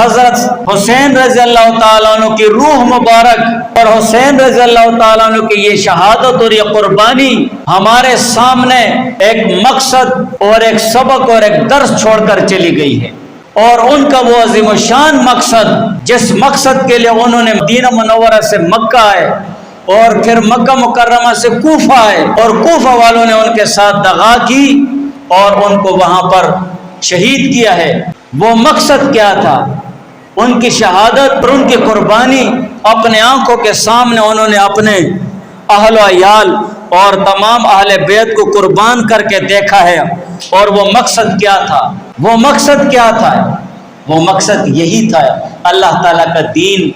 حضرت حسین رضی اللہ تعالیٰ عنہ کی روح مبارک اور حسین رضی اللہ تعالیٰ عنہ کی یہ شہادت اور یہ قربانی ہمارے سامنے ایک مقصد اور ایک سبق اور ایک درس چھوڑ کر چلی گئی ہے، اور ان کا وہ عظیم الشان مقصد جس مقصد کے لیے انہوں نے مدینہ منورہ سے مکہ آئے اور پھر مکہ مکرمہ سے کوفہ آئے اور کوفہ والوں نے ان کے ساتھ دغا کی اور ان کو وہاں پر شہید کیا ہے، وہ مقصد کیا تھا؟ ان کی شہادت اور ان کی قربانی اپنے آنکھوں کے سامنے انہوں نے اپنے اہل و عیال اور تمام اہل بیت کو قربان کر کے دیکھا ہے۔ اور وہ مقصد کیا تھا؟ وہ مقصد کیا تھا؟ وہ مقصد یہی تھا اللہ تعالیٰ کا دین،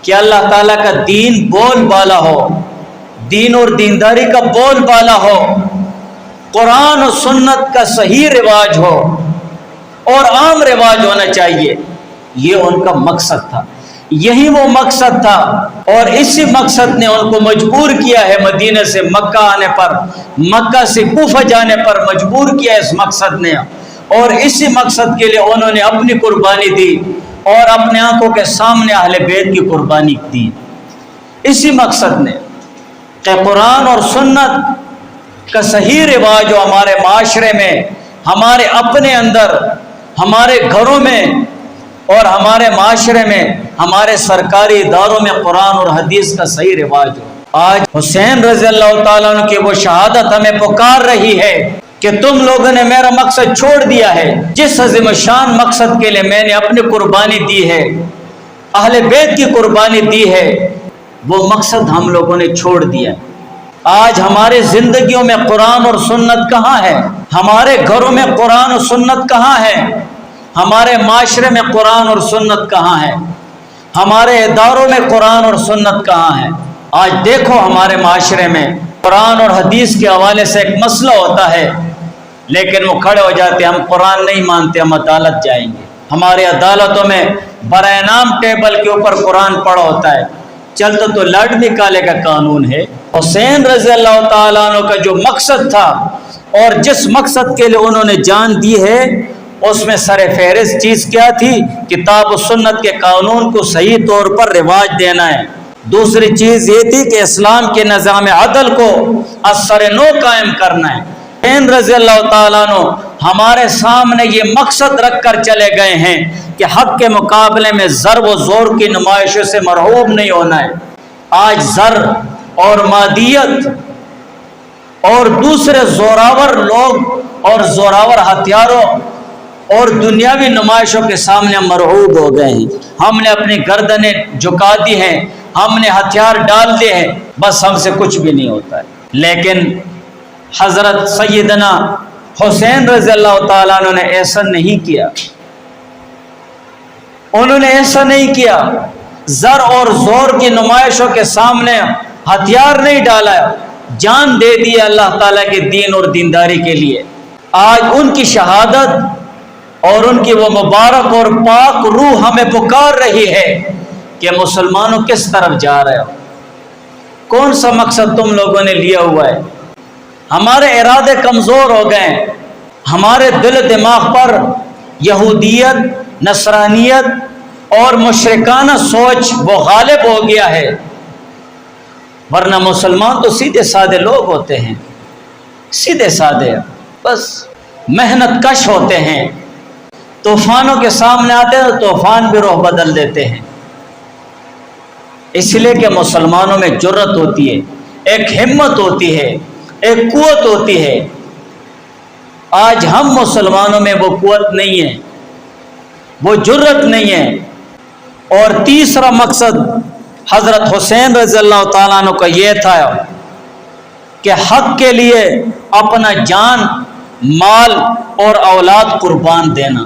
کہ اللہ تعالیٰ کا دین بول بالا ہو، دین اور دینداری کا بول بالا ہو، قرآن و سنت کا صحیح رواج ہو اور عام رواج ہونا چاہیے۔ یہ ان کا مقصد تھا، یہی وہ مقصد تھا، اور اسی مقصد نے ان کو مجبور کیا ہے مدینہ سے مکہ آنے پر، مکہ سے کوفہ جانے پر مجبور کیا اس مقصد نے، اور اسی مقصد کے لیے انہوں نے اپنی قربانی دی اور اپنے آنکھوں کے سامنے اہل بیت کی قربانی دی، اسی مقصد نے کہ قرآن اور سنت کا صحیح رواج ہو ہمارے معاشرے میں، ہمارے اپنے اندر، ہمارے گھروں میں اور ہمارے معاشرے میں، ہمارے سرکاری اداروں میں قرآن اور حدیث کا صحیح رواج ہو۔ آج حسین رضی اللہ تعالیٰ عنہ کی وہ شہادت ہمیں پکار رہی ہے کہ تم لوگوں نے میرا مقصد چھوڑ دیا ہے، جس عظیم شان مقصد کے لیے میں نے اپنی قربانی دی ہے، اہل بیت کی قربانی دی ہے، وہ مقصد ہم لوگوں نے چھوڑ دیا۔ آج ہماری زندگیوں میں قرآن اور سنت کہاں ہے؟ ہمارے گھروں میں قرآن اور سنت کہاں ہے؟ ہمارے معاشرے میں قرآن اور سنت کہاں ہے؟ ہمارے اداروں میں قرآن اور سنت کہاں ہے؟ آج دیکھو ہمارے معاشرے میں قرآن اور حدیث کے حوالے سے ایک مسئلہ ہوتا ہے، لیکن وہ کھڑے ہو جاتے ہیں ہم قرآن نہیں مانتے، ہم عدالت جائیں گے۔ ہماری عدالتوں میں برائے نام ٹیبل کے اوپر قرآن پڑا ہوتا ہے، چلتا تو لڑ نکالے کا قانون ہے۔ حسین رضی اللہ تعالیٰ عنہ کا جو مقصد تھا اور جس مقصد کے لیے انہوں نے جان دی ہے، اس میں سر فہرست چیز کیا تھی؟ کتاب و سنت کے قانون کو صحیح طور پر رواج دینا ہے۔ دوسری چیز یہ تھی کہ اسلام کے نظام عدل کو اثر نو قائم کرنا ہے۔ حسین رضی اللہ تعالیٰ عنہ ہمارے سامنے یہ مقصد رکھ کر چلے گئے ہیں کہ حق کے مقابلے میں ضرب و زور کی نمائشوں سے مرعوب نہیں ہونا ہے۔ آج زر اور مادیت اور دوسرے زوراور لوگ اور زوراور ہتھیاروں اور دنیاوی نمائشوں کے سامنے ہم مرعوب ہو گئے ہیں، ہم نے اپنی گردنیں جھکا دی ہیں، ہم نے ہتھیار ڈال دیے ہیں، بس ہم سے کچھ بھی نہیں ہوتا ہے۔ لیکن حضرت سیدنا حسین رضی اللہ تعالیٰ عنہ نے ایسا نہیں کیا، انہوں نے ایسا نہیں کیا، زر اور زور کی نمائشوں کے سامنے ہتھیار نہیں ڈالا، جان دے دی اللہ تعالیٰ کے دین اور دینداری کے لیے۔ آج ان کی شہادت اور ان کی وہ مبارک اور پاک روح ہمیں پکار رہی ہے کہ مسلمانوں کس طرف جا رہے ہو، کون سا مقصد تم لوگوں نے لیا ہوا ہے؟ ہمارے ارادے کمزور ہو گئے، ہمارے دل و دماغ پر یہودیت، نصرانیت اور مشرکانہ سوچ وہ غالب ہو گیا ہے، ورنہ مسلمان تو سیدھے سادے لوگ ہوتے ہیں، سیدھے سادے، بس محنت کش ہوتے ہیں، طوفانوں کے سامنے آتے ہیں تو طوفان بھی رخ بدل دیتے ہیں، اس لیے کہ مسلمانوں میں جرت ہوتی ہے، ایک ہمت ہوتی ہے، ایک قوت ہوتی ہے۔ آج ہم مسلمانوں میں وہ قوت نہیں ہے، وہ جرت نہیں ہے۔ اور تیسرا مقصد حضرت حسین رضی اللہ تعالیٰ عنہ کا یہ تھا کہ حق کے لیے اپنا جان، مال اور اولاد قربان دینا۔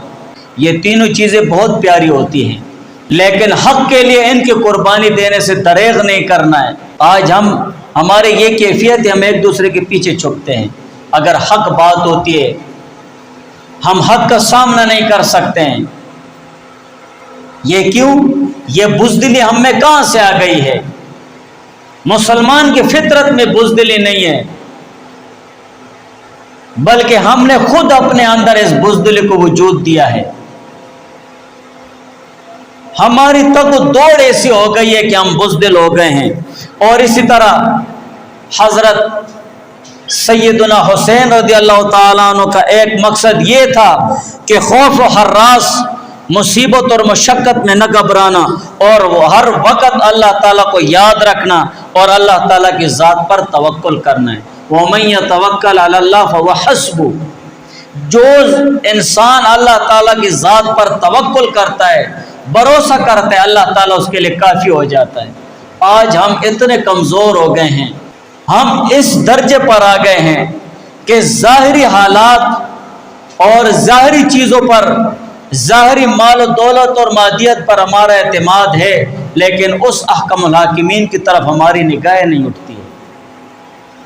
یہ تینوں چیزیں بہت پیاری ہوتی ہیں، لیکن حق کے لیے ان کی قربانی دینے سے دریغ نہیں کرنا ہے۔ آج ہمارے یہ کیفیت ہے، ہم ایک دوسرے کے پیچھے چھپتے ہیں، اگر حق بات ہوتی ہے ہم حق کا سامنا نہیں کر سکتے ہیں۔ یہ کیوں؟ یہ بزدلی ہم میں کہاں سے آ گئی ہے؟ مسلمان کی فطرت میں بزدلی نہیں ہے، بلکہ ہم نے خود اپنے اندر اس بزدلی کو وجود دیا ہے۔ ہماری تگ و دوڑ ایسی ہو گئی ہے کہ ہم بزدل ہو گئے ہیں۔ اور اسی طرح حضرت سیدنا حسین رضی اللہ تعالیٰ عنہ کا ایک مقصد یہ تھا کہ خوف و ہراس، مصیبت اور مشقت میں نہ گھبرانا، اور وہ ہر وقت اللہ تعالیٰ کو یاد رکھنا اور اللہ تعالیٰ کی ذات پر توکل کرنا ہے۔ وَمَن يَتَوَكَّلْ عَلَى اللَّهِ فَهُوَ حَسْبُهُ، جو انسان اللہ تعالیٰ کی ذات پر توکل کرتا ہے، بھروسہ کرتا ہے، اللہ تعالیٰ اس کے لیے کافی ہو جاتا ہے۔ آج ہم اتنے کمزور ہو گئے ہیں، ہم اس درجے پر آ گئے ہیں کہ ظاہری حالات اور ظاہری چیزوں پر، ظاہری مال و دولت اور مادیت پر ہمارا اعتماد ہے، لیکن اس احکم الحاکمین کی طرف ہماری نگاہیں نہیں اٹھتی ہے،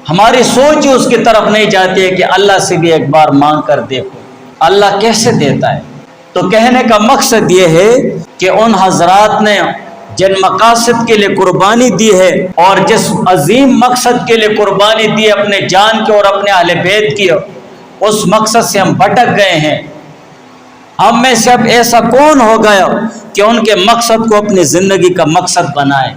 ہماری سوچ اس کی طرف نہیں جاتی ہے کہ اللہ سے بھی ایک بار مانگ کر دیکھو اللہ کیسے دیتا ہے۔ تو کہنے کا مقصد یہ ہے کہ ان حضرات نے جن مقاصد کے لیے قربانی دی ہے اور جس عظیم مقصد کے لیے قربانی دی ہے اپنے جان کے اور اپنے اہل بیت کی، اس مقصد سے ہم بھٹک گئے ہیں۔ ہم میں سے اب ایسا کون ہو گیا کہ ان کے مقصد کو اپنی زندگی کا مقصد بنائے؟